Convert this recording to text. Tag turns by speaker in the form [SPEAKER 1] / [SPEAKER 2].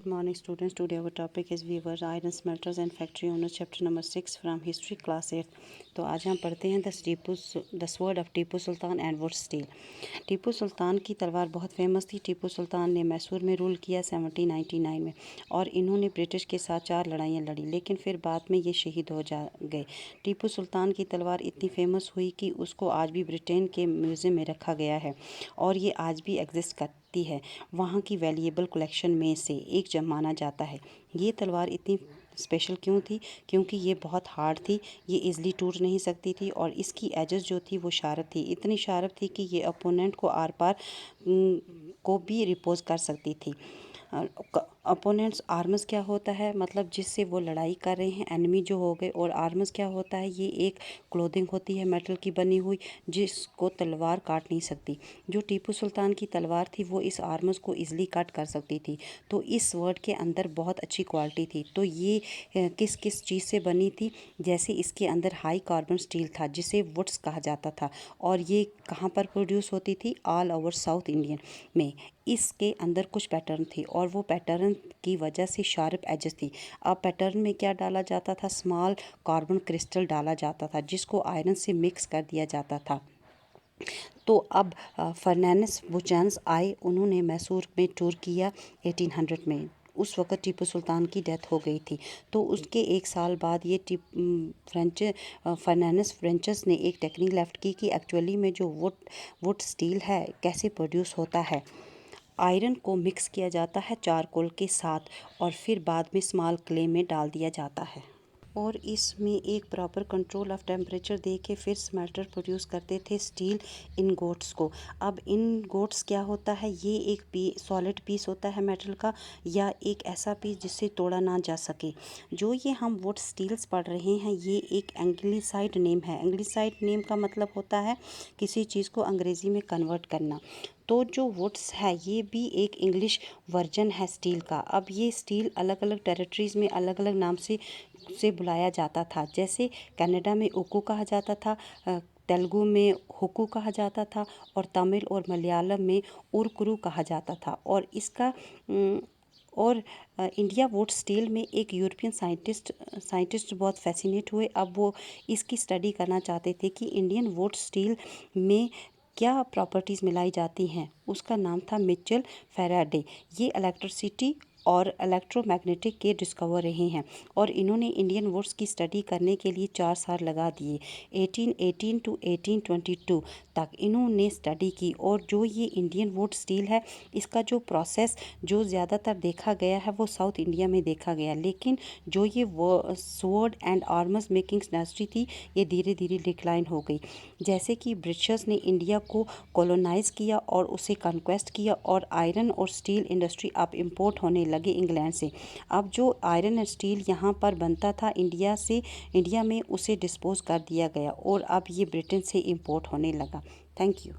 [SPEAKER 1] morning students. Today our topic is weavers, iron smelters and factory owners, chapter number 6 from history class 8. तो आज हम पढ़ते हैं the sword of Tipu Sultan and wood steel. Tipu Sultan की तलवार बहुत फेमस थी। टीपू सुल्तान ने मैसूर में रूल किया 1799 में और इन्होंने ब्रिटिश के साथ 4 लड़ाइयाँ लड़ी, लेकिन फिर बाद में ये शहीद हो गए। टीपू सुल्तान की तलवार इतनी फेमस हुई कि उसको आज भी ब्रिटेन के म्यूज़ियम में रखा गया है और ये आज भी एग्जिस्ट करती है। वहाँ की वैल्यूएबल कलेक्शन में से एक जब माना जाता है। ये तलवार इतनी स्पेशल क्यों थी? क्योंकि ये बहुत हार्ड थी, ये इजीली टूट नहीं सकती थी और इसकी एजेस जो थी वो शार्प थी, इतनी शार्प थी कि ये अपोनेंट को आर पार को भी रिपोज कर सकती थी। अपोनेंट्स आर्मस क्या होता है, मतलब जिससे वो लड़ाई कर रहे हैं, एनिमी जो हो गए। और आर्मस क्या होता है, ये एक क्लोथिंग होती है मेटल की बनी हुई जिसको तलवार काट नहीं सकती। जो टीपू सुल्तान की तलवार थी वो इस आर्मस को इजीली कट कर सकती थी। तो इस वर्ड के अंदर बहुत अच्छी क्वालिटी थी। तो ये किस किस चीज़ से बनी थी? जैसे इसके अंदर हाई कार्बन स्टील था जिसे वुड्स कहा जाता था और ये कहाँ पर प्रोड्यूस होती थी? ऑल ओवर साउथ इंडियन में। इसके अंदर कुछ पैटर्न थी और वो पैटर्न की वजह से शार्प एजेस थी। अब पैटर्न में क्या डाला जाता था? स्मॉल कार्बन क्रिस्टल डाला जाता था जिसको आयरन से मिक्स कर दिया जाता था। तो अब फर्नांडिस बुचानस आए, उन्होंने मैसूर में टूर किया 1800 में। उस वक्त टीपू सुल्तान की डेथ हो गई थी। तो उसके 1 साल बाद ये फर्नांडिस फ्रेंचस ने एक टेक्निक लेफ्ट की कि एक्चुअली में जो वुड स्टील है कैसे प्रोड्यूस होता है। आयरन को मिक्स किया जाता है चारकोल के साथ और फिर बाद में स्मॉल क्ले में डाल दिया जाता है और इसमें एक प्रॉपर कंट्रोल ऑफ टेम्परेचर दे के फिर स्मेल्टर प्रोड्यूस करते थे स्टील इनगोट्स को। अब इनगोट्स क्या होता है? ये एक सॉलिड पीस होता है मेटल का या एक ऐसा पीस जिससे तोड़ा ना जा सके। जो ये हम वुड स्टील्स पढ़ रहे हैं ये एक एंग्लिसाइड नेम है। एंग्लिसाइड नेम का मतलब होता है किसी चीज़ को अंग्रेज़ी में कन्वर्ट करना। तो जो वुड्स है ये भी एक इंग्लिश वर्जन है स्टील का। अब ये स्टील अलग अलग टेरिटरीज़ में अलग अलग नाम से बुलाया जाता था। जैसे कनाडा में उक्कू कहा जाता था, तेलुगु में हुक्कू कहा जाता था और तमिल और मलयालम में उरकुरु कहा जाता था। और इसका इंडिया वुड स्टील में एक यूरोपियन साइंटिस्ट बहुत फैसिनेट हुए। अब वो इसकी स्टडी करना चाहते थे कि इंडियन वुड स्टील में क्या प्रॉपर्टीज़ मिलाई जाती हैं। उसका नाम था मिचेल फैराडे। ये इलेक्ट्रिसिटी और इलेक्ट्रोमैग्नेटिक के डिस्कवर रहे हैं और इन्होंने इंडियन वुड्स की स्टडी करने के लिए 4 साल लगा दिए। 1818 टू 1822 तक इन्होंने स्टडी की। और जो ये इंडियन वुड स्टील है इसका जो प्रोसेस जो ज़्यादातर देखा गया है वो साउथ इंडिया में देखा गया, लेकिन जो ये sword and armours making industry थी ये धीरे धीरे डिक्लाइन हो गई। जैसे कि ब्रिटिशर्स ने इंडिया को कॉलोनाइज़ किया और उसे कॉन्क्वेस्ट किया और आयरन और स्टील इंडस्ट्री अब इम्पोर्ट होने लगे इंग्लैंड से। अब जो आयरन एंड स्टील यहाँ पर बनता था इंडिया में उसे डिस्पोज कर दिया गया और अब ये ब्रिटेन से इम्पोर्ट होने लगा। Thank you.